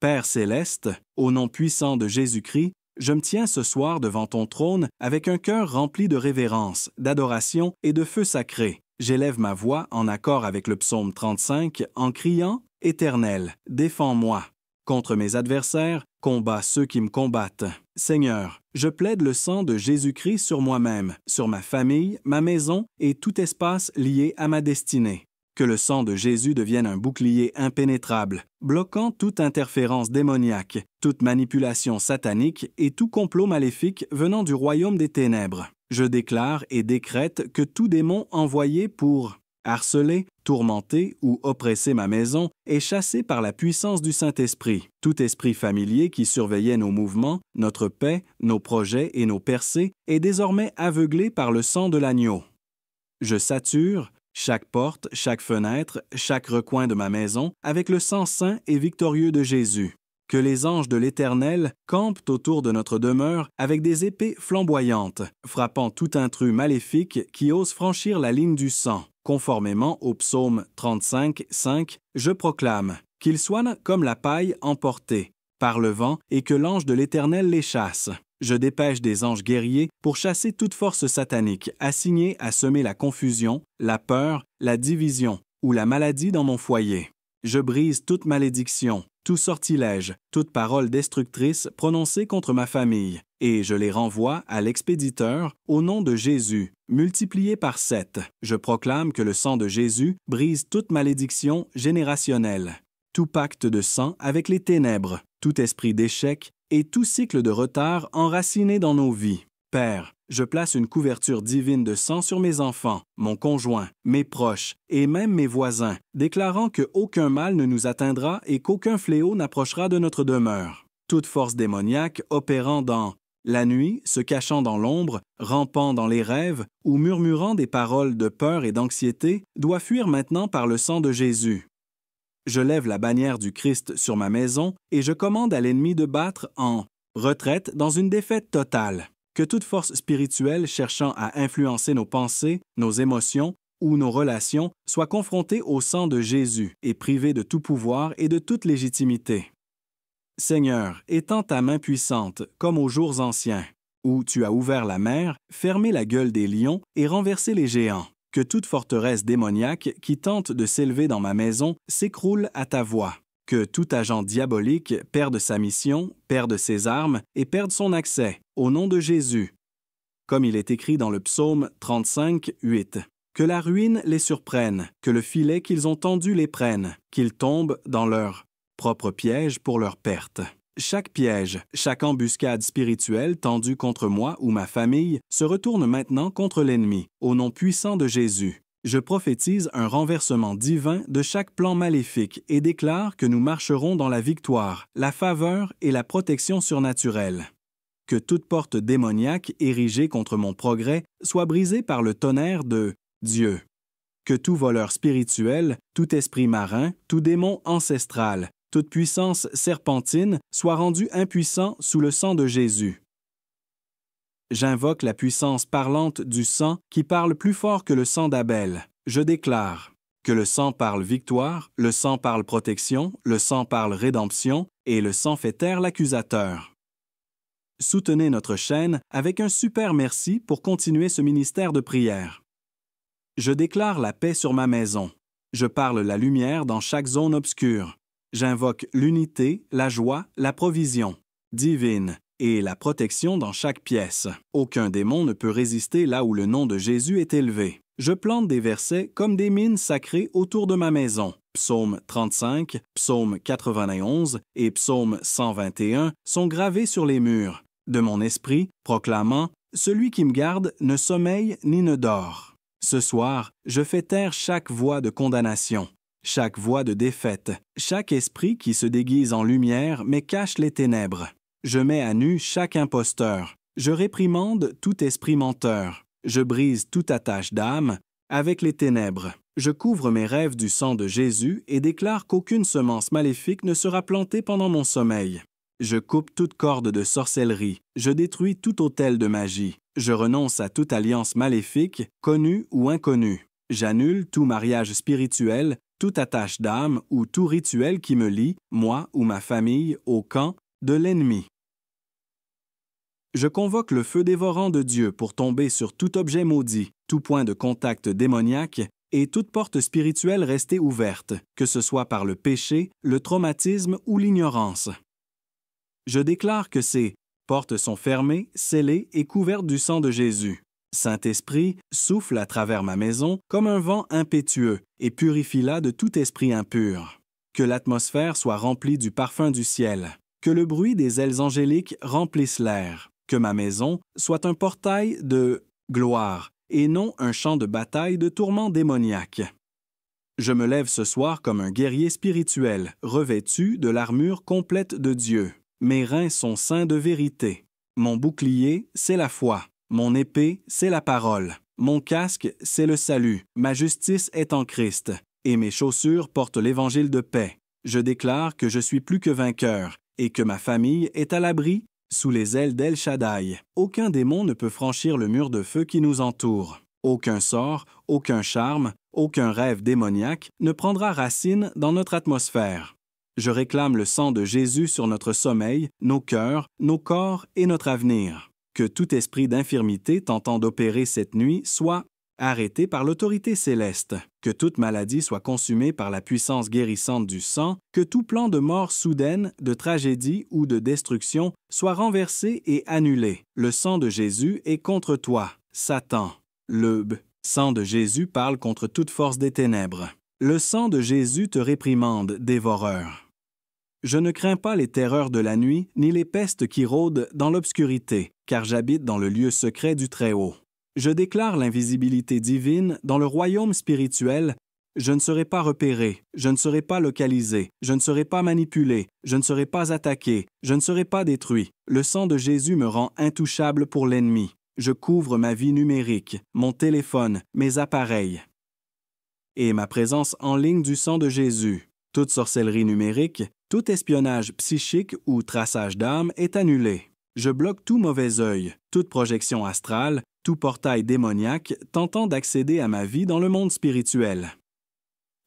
Père céleste, au nom puissant de Jésus-Christ, je me tiens ce soir devant ton trône avec un cœur rempli de révérence, d'adoration et de feu sacré. J'élève ma voix en accord avec le psaume 35 en criant « Éternel, défends-moi ». Contre mes adversaires, combat ceux qui me combattent. Seigneur, je plaide le sang de Jésus-Christ sur moi-même, sur ma famille, ma maison et tout espace lié à ma destinée. Que le sang de Jésus devienne un bouclier impénétrable, bloquant toute interférence démoniaque, toute manipulation satanique et tout complot maléfique venant du royaume des ténèbres. Je déclare et décrète que tout démon envoyé pour harceler, tourmenter ou oppresser ma maison est chassé par la puissance du Saint-Esprit. Tout esprit familier qui surveillait nos mouvements, notre paix, nos projets et nos percées est désormais aveuglé par le sang de l'agneau. Je sature chaque porte, chaque fenêtre, chaque recoin de ma maison avec le sang saint et victorieux de Jésus. Que les anges de l'Éternel campent autour de notre demeure avec des épées flamboyantes, frappant tout intrus maléfique qui ose franchir la ligne du sang. Conformément au psaume 35, 5, je proclame qu'ils soient comme la paille emportée par le vent et que l'ange de l'Éternel les chasse. Je dépêche des anges guerriers pour chasser toute force satanique assignée à semer la confusion, la peur, la division ou la maladie dans mon foyer. Je brise toute malédiction, tout sortilège, toute parole destructrice prononcée contre ma famille, et je les renvoie à l'expéditeur au nom de Jésus, multiplié par 7. Je proclame que le sang de Jésus brise toute malédiction générationnelle, tout pacte de sang avec les ténèbres, tout esprit d'échec et tout cycle de retard enraciné dans nos vies. Père, je place une couverture divine de sang sur mes enfants, mon conjoint, mes proches et même mes voisins, déclarant qu'aucun mal ne nous atteindra et qu'aucun fléau n'approchera de notre demeure. Toute force démoniaque opérant dans la nuit, se cachant dans l'ombre, rampant dans les rêves ou murmurant des paroles de peur et d'anxiété doit fuir maintenant par le sang de Jésus. Je lève la bannière du Christ sur ma maison et je commande à l'ennemi de battre en retraite dans une défaite totale. Que toute force spirituelle cherchant à influencer nos pensées, nos émotions ou nos relations soit confrontée au sang de Jésus et privée de tout pouvoir et de toute légitimité. Seigneur, étends ta main puissante, comme aux jours anciens, où tu as ouvert la mer, fermé la gueule des lions et renversé les géants. Que toute forteresse démoniaque qui tente de s'élever dans ma maison s'écroule à ta voix. Que tout agent diabolique perde sa mission, perde ses armes et perde son accès, au nom de Jésus. Comme il est écrit dans le psaume 35, 8. Que la ruine les surprenne, que le filet qu'ils ont tendu les prenne, qu'ils tombent dans leur propre piège pour leur perte. Chaque piège, chaque embuscade spirituelle tendue contre moi ou ma famille se retourne maintenant contre l'ennemi, au nom puissant de Jésus. Je prophétise un renversement divin de chaque plan maléfique et déclare que nous marcherons dans la victoire, la faveur et la protection surnaturelle. Que toute porte démoniaque érigée contre mon progrès soit brisée par le tonnerre de Dieu. Que tout voleur spirituel, tout esprit marin, tout démon ancestral, toute puissance serpentine soit rendue impuissant sous le sang de Jésus. J'invoque la puissance parlante du sang qui parle plus fort que le sang d'Abel. Je déclare que le sang parle victoire, le sang parle protection, le sang parle rédemption et le sang fait taire l'accusateur. Soutenez notre chaîne avec un super merci pour continuer ce ministère de prière. Je déclare la paix sur ma maison. Je parle la lumière dans chaque zone obscure. J'invoque l'unité, la joie, la provision divine et la protection dans chaque pièce. Aucun démon ne peut résister là où le nom de Jésus est élevé. Je plante des versets comme des mines sacrées autour de ma maison. Psaume 35, Psaume 91 et Psaume 121 sont gravés sur les murs de mon esprit, proclamant « Celui qui me garde ne sommeille ni ne dort ». Ce soir, je fais taire chaque voix de condamnation, chaque voix de défaite, chaque esprit qui se déguise en lumière mais cache les ténèbres. Je mets à nu chaque imposteur. Je réprimande tout esprit menteur. Je brise toute attache d'âme avec les ténèbres. Je couvre mes rêves du sang de Jésus et déclare qu'aucune semence maléfique ne sera plantée pendant mon sommeil. Je coupe toute corde de sorcellerie. Je détruis tout autel de magie. Je renonce à toute alliance maléfique, connue ou inconnue. J'annule tout mariage spirituel, toute attache d'âme ou tout rituel qui me lie, moi ou ma famille, au camp de l'ennemi. Je convoque le feu dévorant de Dieu pour tomber sur tout objet maudit, tout point de contact démoniaque et toute porte spirituelle restée ouverte, que ce soit par le péché, le traumatisme ou l'ignorance. Je déclare que ces portes sont fermées, scellées et couvertes du sang de Jésus. Saint-Esprit, souffle à travers ma maison comme un vent impétueux et purifie-la de tout esprit impur. Que l'atmosphère soit remplie du parfum du ciel. Que le bruit des ailes angéliques remplisse l'air. Que ma maison soit un portail de gloire et non un champ de bataille de tourments démoniaques. Je me lève ce soir comme un guerrier spirituel, revêtu de l'armure complète de Dieu. Mes reins sont ceints de vérité. Mon bouclier, c'est la foi. Mon épée, c'est la parole. Mon casque, c'est le salut. Ma justice est en Christ. Et mes chaussures portent l'évangile de paix. Je déclare que je suis plus que vainqueur et que ma famille est à l'abri sous les ailes d'El Shaddai. Aucun démon ne peut franchir le mur de feu qui nous entoure. Aucun sort, aucun charme, aucun rêve démoniaque ne prendra racine dans notre atmosphère. Je réclame le sang de Jésus sur notre sommeil, nos cœurs, nos corps et notre avenir. Que tout esprit d'infirmité tentant d'opérer cette nuit soit arrêté par l'autorité céleste, que toute maladie soit consumée par la puissance guérissante du sang, que tout plan de mort soudaine, de tragédie ou de destruction soit renversé et annulé. Le sang de Jésus est contre toi, Satan. Le sang de Jésus parle contre toute force des ténèbres. Le sang de Jésus te réprimande, dévoreur. Je ne crains pas les terreurs de la nuit, ni les pestes qui rôdent dans l'obscurité, car j'habite dans le lieu secret du Très-Haut. Je déclare l'invisibilité divine dans le royaume spirituel. Je ne serai pas repéré, je ne serai pas localisé, je ne serai pas manipulé, je ne serai pas attaqué, je ne serai pas détruit. Le sang de Jésus me rend intouchable pour l'ennemi. Je couvre ma vie numérique, mon téléphone, mes appareils. Et ma présence en ligne du sang de Jésus. Toute sorcellerie numérique, tout espionnage psychique ou traçage d'âme est annulé. Je bloque tout mauvais œil, toute projection astrale, tout portail démoniaque tentant d'accéder à ma vie dans le monde spirituel.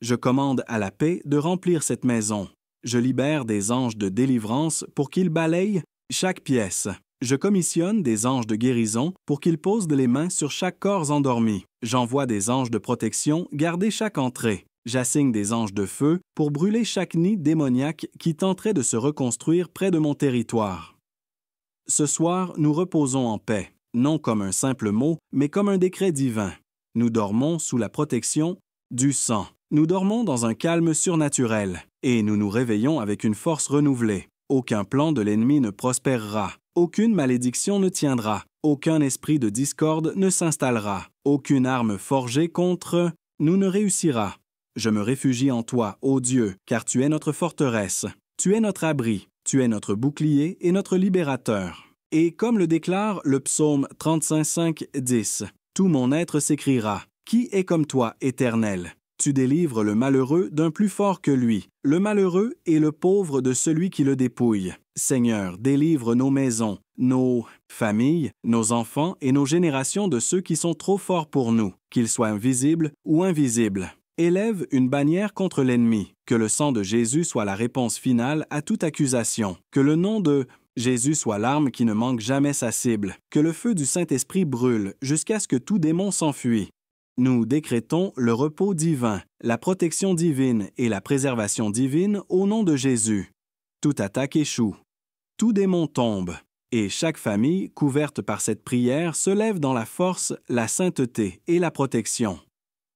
Je commande à la paix de remplir cette maison. Je libère des anges de délivrance pour qu'ils balayent chaque pièce. Je commissionne des anges de guérison pour qu'ils posent les mains sur chaque corps endormi. J'envoie des anges de protection garder chaque entrée. J'assigne des anges de feu pour brûler chaque nid démoniaque qui tenterait de se reconstruire près de mon territoire. Ce soir, nous reposons en paix, non comme un simple mot, mais comme un décret divin. Nous dormons sous la protection du sang. Nous dormons dans un calme surnaturel, et nous nous réveillons avec une force renouvelée. Aucun plan de l'ennemi ne prospérera. Aucune malédiction ne tiendra. Aucun esprit de discorde ne s'installera. Aucune arme forgée contre nous ne réussira. Je me réfugie en toi, ô Dieu, car tu es notre forteresse. Tu es notre abri. Tu es notre bouclier et notre libérateur. Et comme le déclare le psaume 35:5-10, tout mon être s'écriera, « Qui est comme toi, Éternel? Tu délivres le malheureux d'un plus fort que lui, le malheureux et le pauvre de celui qui le dépouille. Seigneur, délivre nos maisons, nos familles, nos enfants et nos générations de ceux qui sont trop forts pour nous, qu'ils soient visibles ou invisibles. Élève une bannière contre l'ennemi, que le sang de Jésus soit la réponse finale à toute accusation, que le nom de Jésus soit l'arme qui ne manque jamais sa cible, que le feu du Saint-Esprit brûle jusqu'à ce que tout démon s'enfuit. Nous décrétons le repos divin, la protection divine et la préservation divine au nom de Jésus. Toute attaque échoue, tout démon tombe, et chaque famille, couverte par cette prière, se lève dans la force, la sainteté et la protection.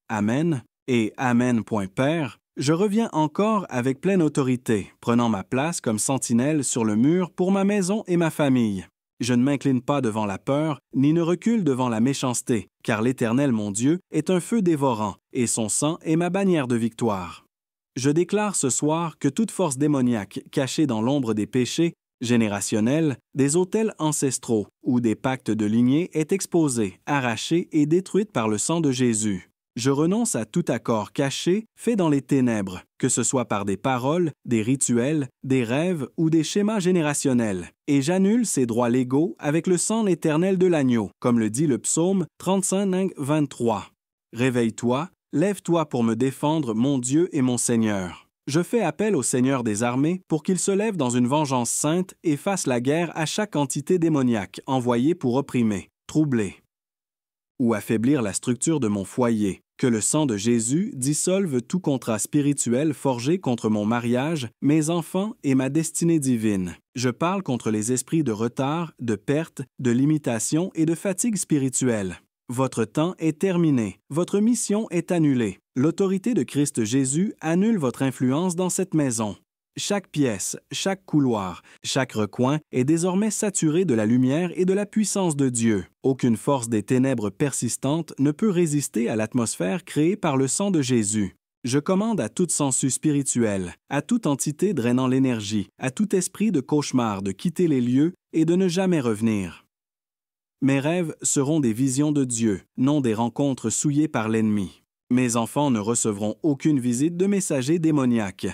Amen. Et Amen. Père, je reviens encore avec pleine autorité, prenant ma place comme sentinelle sur le mur pour ma maison et ma famille. Je ne m'incline pas devant la peur, ni ne recule devant la méchanceté, car l'Éternel mon Dieu est un feu dévorant, et son sang est ma bannière de victoire. Je déclare ce soir que toute force démoniaque cachée dans l'ombre des péchés générationnels, des autels ancestraux ou des pactes de lignée est exposée, arrachée et détruite par le sang de Jésus. Je renonce à tout accord caché fait dans les ténèbres, que ce soit par des paroles, des rituels, des rêves ou des schémas générationnels, et j'annule ces droits légaux avec le sang éternel de l'agneau, comme le dit le psaume 35:23. Réveille-toi, Lève-toi pour me défendre, mon Dieu et mon Seigneur. Je fais appel au Seigneur des armées pour qu'il se lève dans une vengeance sainte et fasse la guerre à chaque entité démoniaque envoyée pour opprimer, troubler ou affaiblir la structure de mon foyer. Que le sang de Jésus dissolve tout contrat spirituel forgé contre mon mariage, mes enfants et ma destinée divine. Je parle contre les esprits de retard, de perte, de limitation et de fatigue spirituelle. Votre temps est terminé. Votre mission est annulée. L'autorité de Christ Jésus annule votre influence dans cette maison. Chaque pièce, chaque couloir, chaque recoin est désormais saturé de la lumière et de la puissance de Dieu. Aucune force des ténèbres persistantes ne peut résister à l'atmosphère créée par le sang de Jésus. Je commande à toute sangsue spirituelle, à toute entité drainant l'énergie, à tout esprit de cauchemar de quitter les lieux et de ne jamais revenir. Mes rêves seront des visions de Dieu, non des rencontres souillées par l'ennemi. Mes enfants ne recevront aucune visite de messagers démoniaques.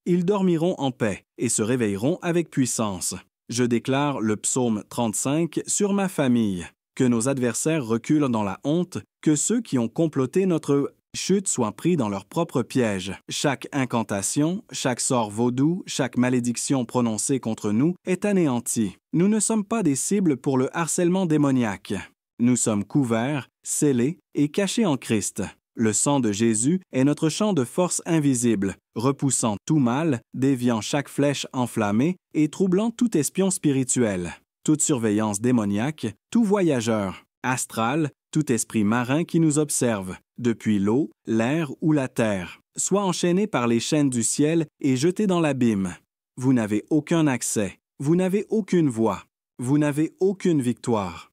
Ils dormiront en paix et se réveilleront avec puissance. Je déclare le psaume 35 sur ma famille. Que nos adversaires reculent dans la honte, que ceux qui ont comploté notre chute soient pris dans leur propre piège. Chaque incantation, chaque sort vaudou, chaque malédiction prononcée contre nous est anéantie. Nous ne sommes pas des cibles pour le harcèlement démoniaque. Nous sommes couverts, scellés et cachés en Christ. Le sang de Jésus est notre champ de force invisible, repoussant tout mal, déviant chaque flèche enflammée et troublant tout espion spirituel, toute surveillance démoniaque, tout voyageur, astral, tout esprit marin qui nous observe, depuis l'eau, l'air ou la terre, soit enchaîné par les chaînes du ciel et jeté dans l'abîme. Vous n'avez aucun accès, vous n'avez aucune voix, vous n'avez aucune victoire.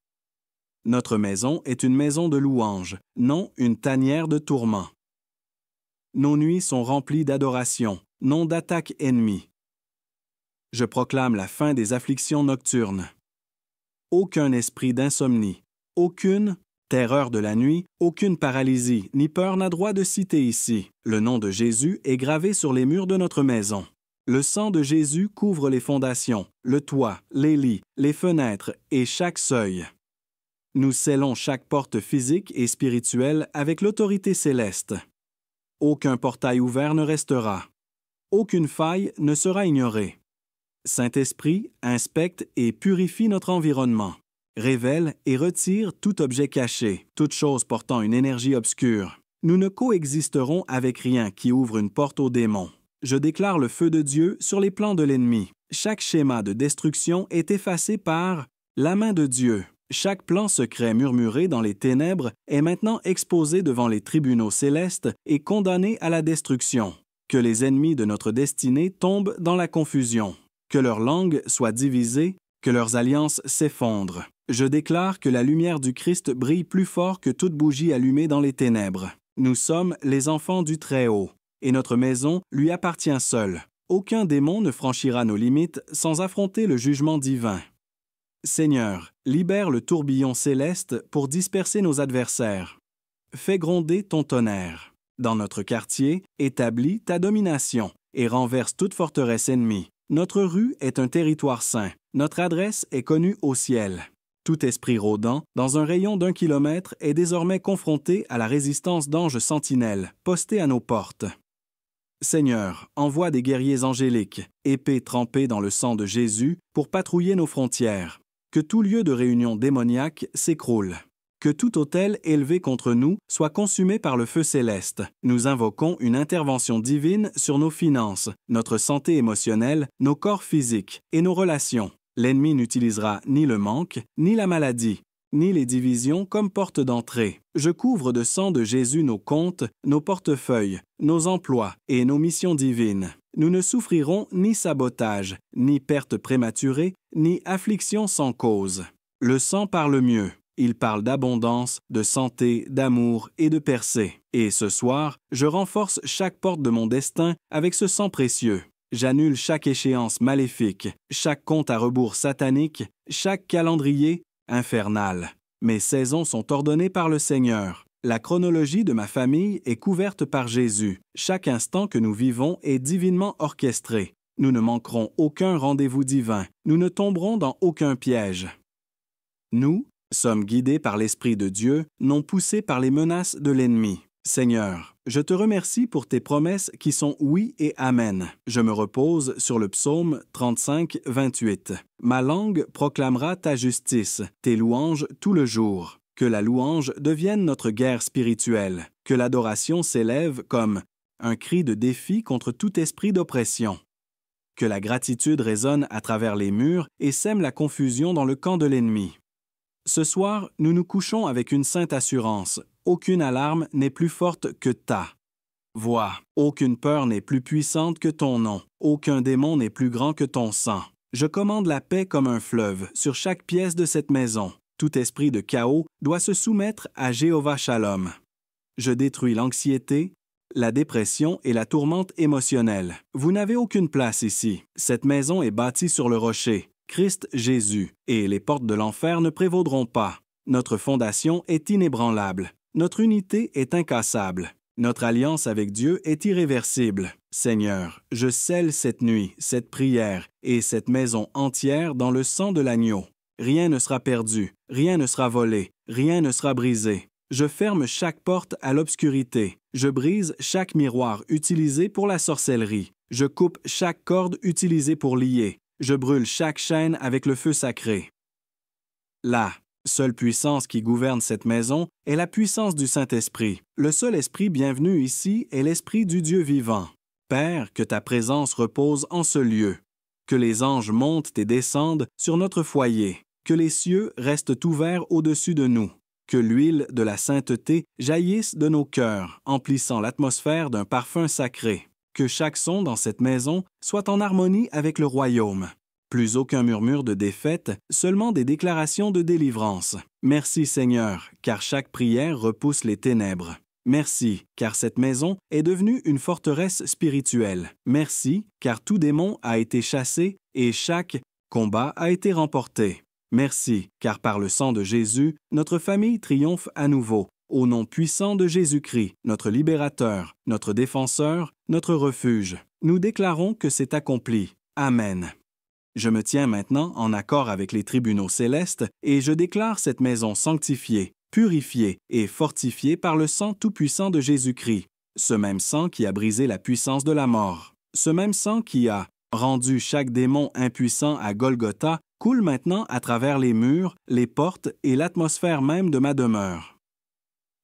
Notre maison est une maison de louange, non une tanière de tourments. Nos nuits sont remplies d'adoration, non d'attaques ennemies. Je proclame la fin des afflictions nocturnes. Aucun esprit d'insomnie, aucune terreur de la nuit, aucune paralysie ni peur n'a droit de citer ici. Le nom de Jésus est gravé sur les murs de notre maison. Le sang de Jésus couvre les fondations, le toit, les lits, les fenêtres et chaque seuil. Nous scellons chaque porte physique et spirituelle avec l'autorité céleste. Aucun portail ouvert ne restera. Aucune faille ne sera ignorée. Saint-Esprit, inspecte et purifie notre environnement. Révèle et retire tout objet caché, toute chose portant une énergie obscure. Nous ne coexisterons avec rien qui ouvre une porte aux démons. Je déclare le feu de Dieu sur les plans de l'ennemi. Chaque schéma de destruction est effacé par la main de Dieu. Chaque plan secret murmuré dans les ténèbres est maintenant exposé devant les tribunaux célestes et condamné à la destruction. Que les ennemis de notre destinée tombent dans la confusion. Que leurs langues soient divisées, que leurs alliances s'effondrent. Je déclare que la lumière du Christ brille plus fort que toute bougie allumée dans les ténèbres. Nous sommes les enfants du Très-Haut, et notre maison lui appartient seule. Aucun démon ne franchira nos limites sans affronter le jugement divin. Seigneur, libère le tourbillon céleste pour disperser nos adversaires. Fais gronder ton tonnerre. Dans notre quartier, établis ta domination et renverse toute forteresse ennemie. Notre rue est un territoire saint. Notre adresse est connue au ciel. Tout esprit rôdant, dans un rayon d'1 kilomètre, est désormais confronté à la résistance d'anges sentinelles, postés à nos portes. Seigneur, envoie des guerriers angéliques, épées trempées dans le sang de Jésus, pour patrouiller nos frontières. Que tout lieu de réunion démoniaque s'écroule. Que tout autel élevé contre nous soit consumé par le feu céleste. Nous invoquons une intervention divine sur nos finances, notre santé émotionnelle, nos corps physiques et nos relations. L'ennemi n'utilisera ni le manque, ni la maladie, ni les divisions comme porte d'entrée. Je couvre de sang de Jésus nos comptes, nos portefeuilles, nos emplois et nos missions divines. Nous ne souffrirons ni sabotage, ni perte prématurée, ni affliction sans cause. Le sang parle mieux. Il parle d'abondance, de santé, d'amour et de percée. Et ce soir, je renforce chaque porte de mon destin avec ce sang précieux. J'annule chaque échéance maléfique, chaque compte à rebours satanique, chaque calendrier infernal. Mes saisons sont ordonnées par le Seigneur. La chronologie de ma famille est couverte par Jésus. Chaque instant que nous vivons est divinement orchestré. Nous ne manquerons aucun rendez-vous divin. Nous ne tomberons dans aucun piège. Nous sommes guidés par l'Esprit de Dieu, non poussés par les menaces de l'ennemi. Seigneur, je te remercie pour tes promesses qui sont oui et amen. Je me repose sur le psaume 35, 28. Ma langue proclamera ta justice, tes louanges tout le jour. Que la louange devienne notre guerre spirituelle, que l'adoration s'élève comme un cri de défi contre tout esprit d'oppression. Que la gratitude résonne à travers les murs et sème la confusion dans le camp de l'ennemi. Ce soir, nous nous couchons avec une sainte assurance. Aucune alarme n'est plus forte que ta voix. Aucune peur n'est plus puissante que ton nom. Aucun démon n'est plus grand que ton sang. Je commande la paix comme un fleuve sur chaque pièce de cette maison. Tout esprit de chaos doit se soumettre à Jéhovah Shalom. Je détruis l'anxiété, la dépression et la tourmente émotionnelle. Vous n'avez aucune place ici. Cette maison est bâtie sur le rocher, Christ Jésus, et les portes de l'enfer ne prévaudront pas. Notre fondation est inébranlable. Notre unité est incassable. Notre alliance avec Dieu est irréversible. Seigneur, je scelle cette nuit, cette prière et cette maison entière dans le sang de l'agneau. Rien ne sera perdu, rien ne sera volé, rien ne sera brisé. Je ferme chaque porte à l'obscurité. Je brise chaque miroir utilisé pour la sorcellerie. Je coupe chaque corde utilisée pour lier. Je brûle chaque chaîne avec le feu sacré. La seule puissance qui gouverne cette maison est la puissance du Saint-Esprit. Le seul esprit bienvenu ici est l'Esprit du Dieu vivant. Père, que ta présence repose en ce lieu. Que les anges montent et descendent sur notre foyer. Que les cieux restent ouverts au-dessus de nous. Que l'huile de la sainteté jaillisse de nos cœurs, emplissant l'atmosphère d'un parfum sacré. Que chaque son dans cette maison soit en harmonie avec le royaume. Plus aucun murmure de défaite, seulement des déclarations de délivrance. Merci Seigneur, car chaque prière repousse les ténèbres. Merci, car cette maison est devenue une forteresse spirituelle. Merci, car tout démon a été chassé et chaque combat a été remporté. Merci, car par le sang de Jésus, notre famille triomphe à nouveau. Au nom puissant de Jésus-Christ, notre libérateur, notre défenseur, notre refuge, nous déclarons que c'est accompli. Amen. Je me tiens maintenant en accord avec les tribunaux célestes et je déclare cette maison sanctifiée, purifiée et fortifiée par le sang tout-puissant de Jésus-Christ, ce même sang qui a brisé la puissance de la mort, ce même sang qui a rendu chaque démon impuissant à Golgotha, coule maintenant à travers les murs, les portes et l'atmosphère même de ma demeure.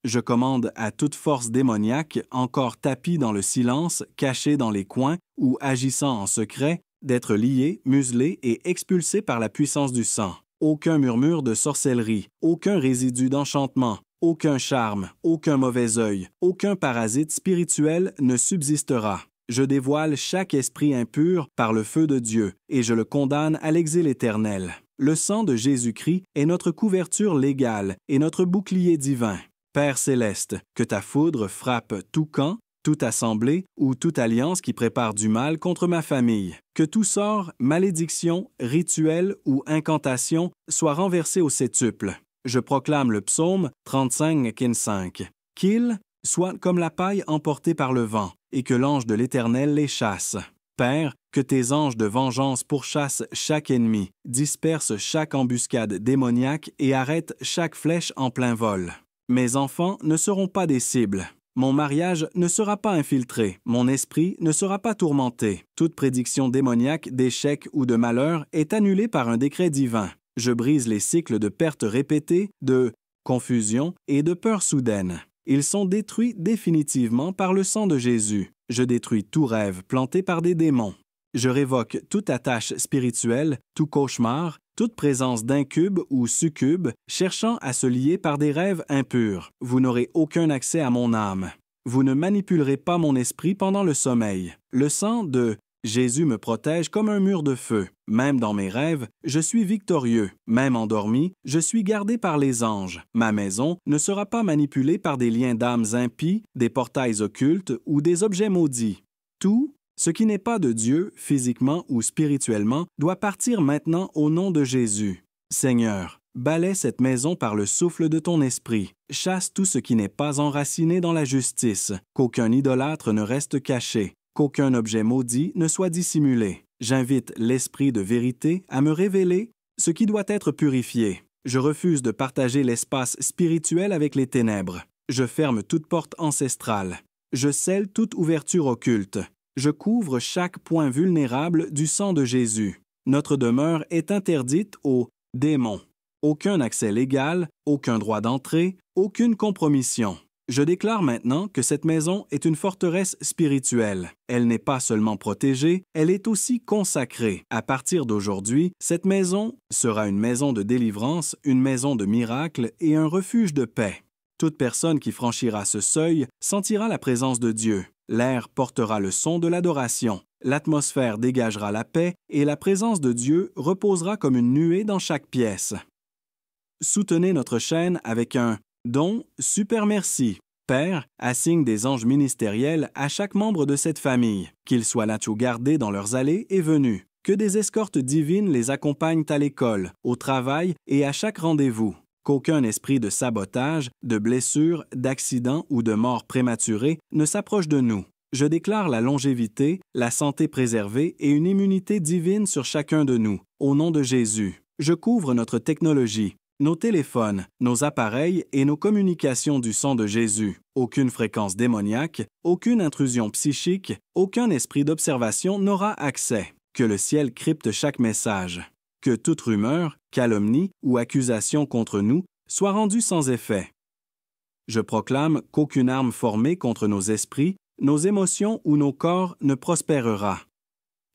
Je commande à toute force démoniaque, encore tapie dans le silence, cachée dans les coins ou agissant en secret, d'être liée, muselée et expulsée par la puissance du sang. Aucun murmure de sorcellerie, aucun résidu d'enchantement, aucun charme, aucun mauvais œil, aucun parasite spirituel ne subsistera. Je dévoile chaque esprit impur par le feu de Dieu et je le condamne à l'exil éternel. Le sang de Jésus-Christ est notre couverture légale et notre bouclier divin. Père céleste, que ta foudre frappe tout camp, toute assemblée ou toute alliance qui prépare du mal contre ma famille. Que tout sort, malédiction, rituel ou incantation soit renversé au septuple. Je proclame le psaume 35:5. Qu'ils soient comme la paille emportée par le vent, et que l'ange de l'Éternel les chasse. Père, que tes anges de vengeance pourchassent chaque ennemi, dispersent chaque embuscade démoniaque et arrêtent chaque flèche en plein vol. Mes enfants ne seront pas des cibles. Mon mariage ne sera pas infiltré, mon esprit ne sera pas tourmenté. Toute prédiction démoniaque d'échec ou de malheur est annulée par un décret divin. Je brise les cycles de pertes répétées, de confusion et de peur soudaine. Ils sont détruits définitivement par le sang de Jésus. Je détruis tout rêve planté par des démons. Je révoque toute attache spirituelle, tout cauchemar, toute présence d'incubes ou succubes cherchant à se lier par des rêves impurs. Vous n'aurez aucun accès à mon âme. Vous ne manipulerez pas mon esprit pendant le sommeil. Le sang de Jésus me protège comme un mur de feu. Même dans mes rêves, je suis victorieux. Même endormi, je suis gardé par les anges. Ma maison ne sera pas manipulée par des liens d'âmes impies, des portails occultes ou des objets maudits. Tout ce qui n'est pas de Dieu, physiquement ou spirituellement, doit partir maintenant au nom de Jésus. Seigneur, balaie cette maison par le souffle de ton esprit. Chasse tout ce qui n'est pas enraciné dans la justice. Qu'aucun idolâtre ne reste caché. Qu'aucun objet maudit ne soit dissimulé. J'invite l'Esprit de vérité à me révéler ce qui doit être purifié. Je refuse de partager l'espace spirituel avec les ténèbres. Je ferme toute porte ancestrale. Je scelle toute ouverture occulte. Je couvre chaque point vulnérable du sang de Jésus. Notre demeure est interdite aux démons. Aucun accès légal, aucun droit d'entrée, aucune compromission. Je déclare maintenant que cette maison est une forteresse spirituelle. Elle n'est pas seulement protégée, elle est aussi consacrée. À partir d'aujourd'hui, cette maison sera une maison de délivrance, une maison de miracles et un refuge de paix. Toute personne qui franchira ce seuil sentira la présence de Dieu. L'air portera le son de l'adoration. L'atmosphère dégagera la paix et la présence de Dieu reposera comme une nuée dans chaque pièce. Soutenez notre chaîne avec un don super merci. Père, assigne des anges ministériels à chaque membre de cette famille, qu'ils soient là-haut gardés dans leurs allées et venues, que des escortes divines les accompagnent à l'école, au travail et à chaque rendez-vous, qu'aucun esprit de sabotage, de blessure, d'accident ou de mort prématurée ne s'approche de nous. Je déclare la longévité, la santé préservée et une immunité divine sur chacun de nous, au nom de Jésus. Je couvre notre technologie, nos téléphones, nos appareils et nos communications du sang de Jésus. Aucune fréquence démoniaque, aucune intrusion psychique, aucun esprit d'observation n'aura accès. Que le ciel crypte chaque message. Que toute rumeur, calomnie ou accusation contre nous soit rendue sans effet. Je proclame qu'aucune arme formée contre nos esprits, nos émotions ou nos corps ne prospérera.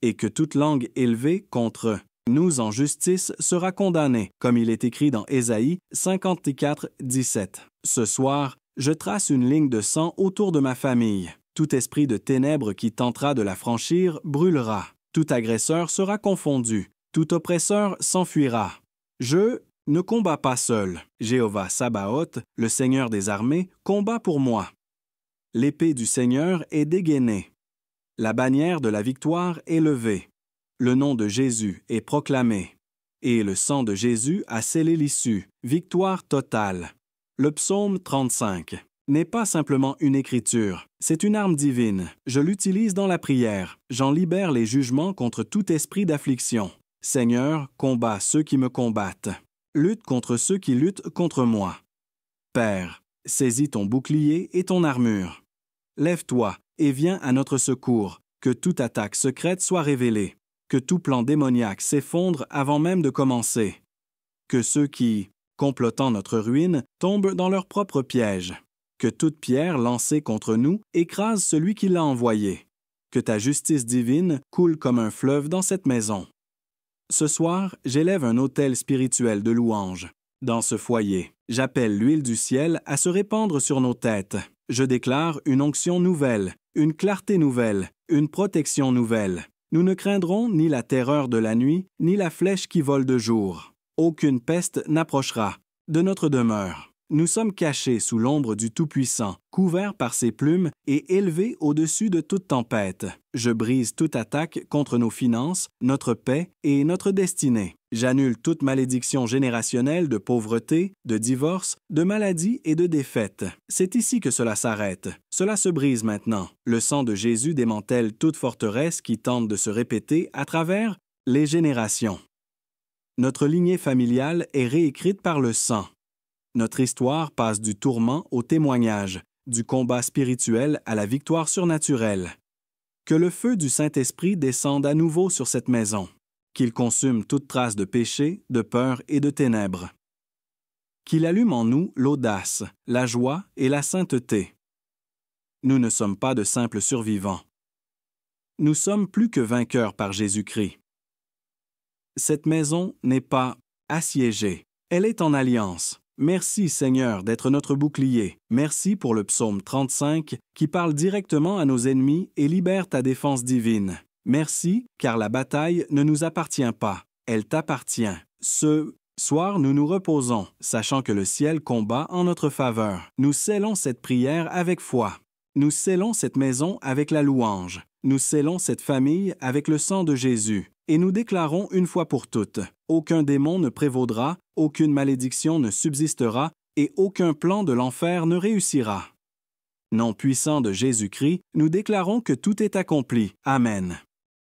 Et que toute langue élevée contre nous en justice sera condamné, comme il est écrit dans Ésaïe 54, 17. Ce soir, je trace une ligne de sang autour de ma famille. Tout esprit de ténèbres qui tentera de la franchir brûlera. Tout agresseur sera confondu. Tout oppresseur s'enfuira. Je ne combats pas seul. Jéhovah Sabaoth, le Seigneur des armées, combat pour moi. L'épée du Seigneur est dégainée. La bannière de la victoire est levée. Le nom de Jésus est proclamé. Et le sang de Jésus a scellé l'issue. Victoire totale. Le psaume 35 n'est pas simplement une écriture, c'est une arme divine. Je l'utilise dans la prière. J'en libère les jugements contre tout esprit d'affliction. Seigneur, combats ceux qui me combattent. Lutte contre ceux qui luttent contre moi. Père, saisis ton bouclier et ton armure. Lève-toi et viens à notre secours. Que toute attaque secrète soit révélée. Que tout plan démoniaque s'effondre avant même de commencer. Que ceux qui, complotant notre ruine, tombent dans leur propre piège. Que toute pierre lancée contre nous écrase celui qui l'a envoyé. Que ta justice divine coule comme un fleuve dans cette maison. Ce soir, j'élève un autel spirituel de louange. Dans ce foyer, j'appelle l'huile du ciel à se répandre sur nos têtes. Je déclare une onction nouvelle, une clarté nouvelle, une protection nouvelle. Nous ne craindrons ni la terreur de la nuit, ni la flèche qui vole de jour. Aucune peste n'approchera de notre demeure. Nous sommes cachés sous l'ombre du Tout-Puissant, couverts par ses plumes et élevés au-dessus de toute tempête. Je brise toute attaque contre nos finances, notre paix et notre destinée. J'annule toute malédiction générationnelle de pauvreté, de divorce, de maladie et de défaite. C'est ici que cela s'arrête. Cela se brise maintenant. Le sang de Jésus démantèle toute forteresse qui tente de se répéter à travers les générations. Notre lignée familiale est réécrite par le sang. Notre histoire passe du tourment au témoignage, du combat spirituel à la victoire surnaturelle. Que le feu du Saint-Esprit descende à nouveau sur cette maison, qu'il consume toute trace de péché, de peur et de ténèbres. Qu'il allume en nous l'audace, la joie et la sainteté. Nous ne sommes pas de simples survivants. Nous sommes plus que vainqueurs par Jésus-Christ. Cette maison n'est pas assiégée, elle est en alliance. Merci Seigneur d'être notre bouclier. Merci pour le psaume 35 qui parle directement à nos ennemis et libère ta défense divine. Merci car la bataille ne nous appartient pas, elle t'appartient. Ce soir, nous nous reposons, sachant que le ciel combat en notre faveur. Nous scellons cette prière avec foi. Nous scellons cette maison avec la louange. Nous scellons cette famille avec le sang de Jésus. Et nous déclarons une fois pour toutes, aucun démon ne prévaudra, aucune malédiction ne subsistera, et aucun plan de l'enfer ne réussira. Nom puissant de Jésus-Christ, nous déclarons que tout est accompli. Amen.